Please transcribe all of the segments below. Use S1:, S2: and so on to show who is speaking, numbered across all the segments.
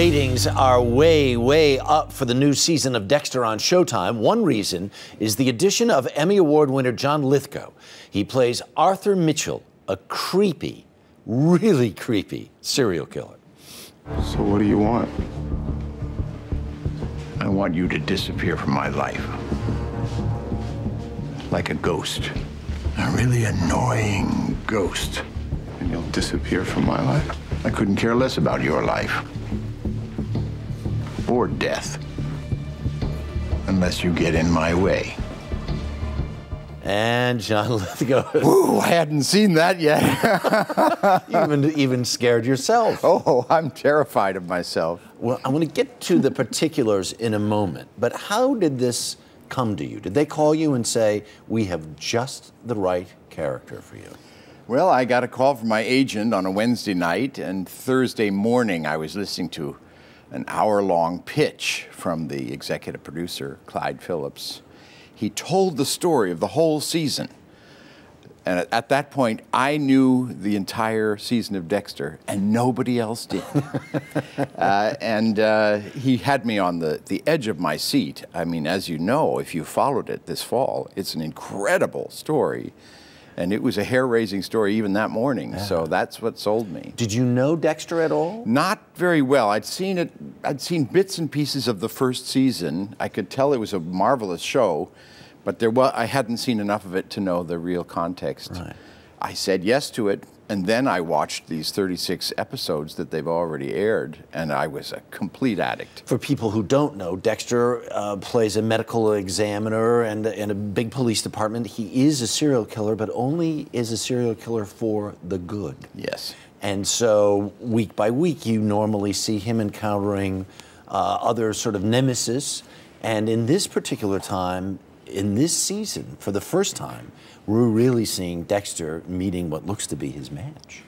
S1: ratings are way, way up for the new season of Dexter on Showtime. One reason is the addition of Emmy Award winner John Lithgow. He plays Arthur Mitchell, a creepy, really creepy serial killer.
S2: So what do you want?
S3: I want you to disappear from my life. Like a ghost. A really annoying ghost.
S2: And you'll disappear from my life?
S3: I couldn't care less about your life. Or death. Unless you get in my way.
S1: And John Lithgow.
S4: Ooh, I hadn't seen that yet.
S1: even scared yourself.
S4: Oh, I'm terrified of myself.
S1: Well, I want to get to the particulars in a moment, but how did this come to you? Did they call you and say, we have just the right character for you?
S4: Well, I got a call from my agent on a Wednesday night, and Thursday morning I was listening to an hour-long pitch from the executive producer, Clyde Phillips. He told the story of the whole season. And at that point, I knew the entire season of Dexter, and nobody else did. He had me on the edge of my seat. I mean, as you know, if you followed it this fall, it's an incredible story. And it was a hair-raising story even that morning, yeah. So that's what sold me.
S1: Did you know Dexter at all?
S4: Not very well. I'd seen bits and pieces of the first season. I could tell it was a marvelous show, but I hadn't seen enough of it to know the real context.
S1: Right.
S4: I said yes to it, and then I watched these 36 episodes that they've already aired, and I was a complete addict.
S1: For people who don't know, Dexter plays a medical examiner in a big police department. He is a serial killer, but only is a serial killer for the good.
S4: Yes.
S1: And so week by week, you normally see him encountering other sort of nemesis. And in this particular time, in this season, for the first time, we're really seeing Dexter meeting what looks to be his match.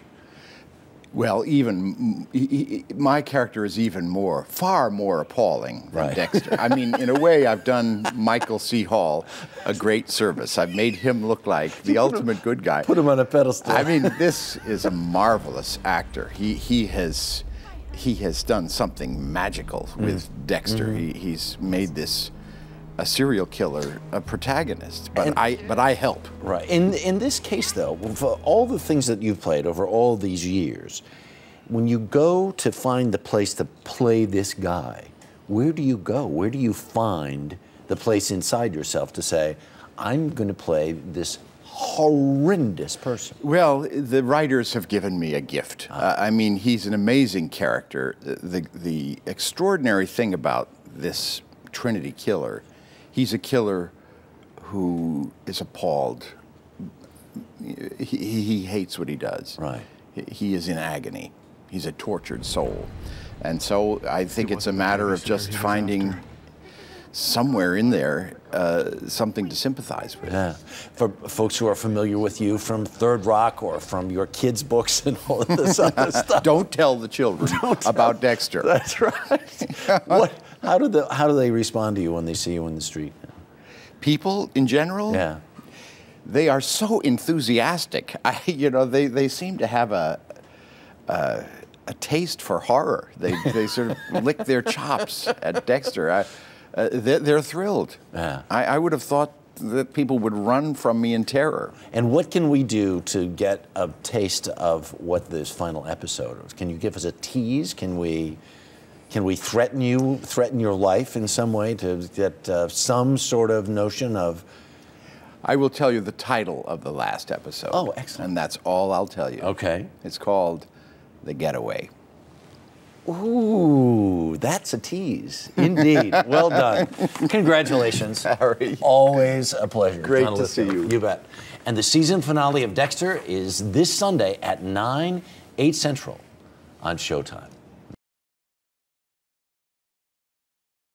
S4: Well, my character is far more appalling than Dexter. I mean, in a way, I've done Michael C. Hall a great service. I've made him look like the ultimate good guy.
S1: Put him on a pedestal.
S4: I mean, this is a marvelous actor. He has done something magical with Dexter. He's made this a serial killer, a protagonist, but I help.
S1: Right. In this case, though, for all the things that you've played over all these years, when you go to find the place to play this guy, where do you go? Where do you find the place inside yourself to say, I'm going to play this horrendous person?
S4: Well, the writers have given me a gift. I mean, he's an amazing character. The extraordinary thing about this Trinity killer, he's a killer who is appalled. He hates what he does.
S1: Right.
S4: He is in agony. He's a tortured soul. And so I think it's a matter of just finding somewhere in there something to sympathize with.
S1: Yeah. For folks who are familiar with you from Third Rock or from your kids' books and all of this other stuff.
S4: Don't tell the children about Dexter.
S1: That's right. How do they respond to you when they see you in the street?
S4: People in general?
S1: Yeah.
S4: They are so enthusiastic. You know, they seem to have a taste for horror. They sort of lick their chops at Dexter. They're thrilled.
S1: Yeah.
S4: I would have thought that people would run from me in terror.
S1: And what can we do to get a taste of what this final episode is? Can you give us a tease? Can we threaten your life in some way to get some sort of notion of?
S4: I will tell you the title of the last episode.
S1: Oh, excellent.
S4: And that's all I'll tell you.
S1: Okay.
S4: It's called The Getaway.
S1: Ooh, that's a tease. Indeed. Well done. Congratulations.
S4: Harry.
S1: Always a pleasure.
S4: Great to see you.
S1: You bet. And the season finale of Dexter is this Sunday at 9, 8 Central on Showtime.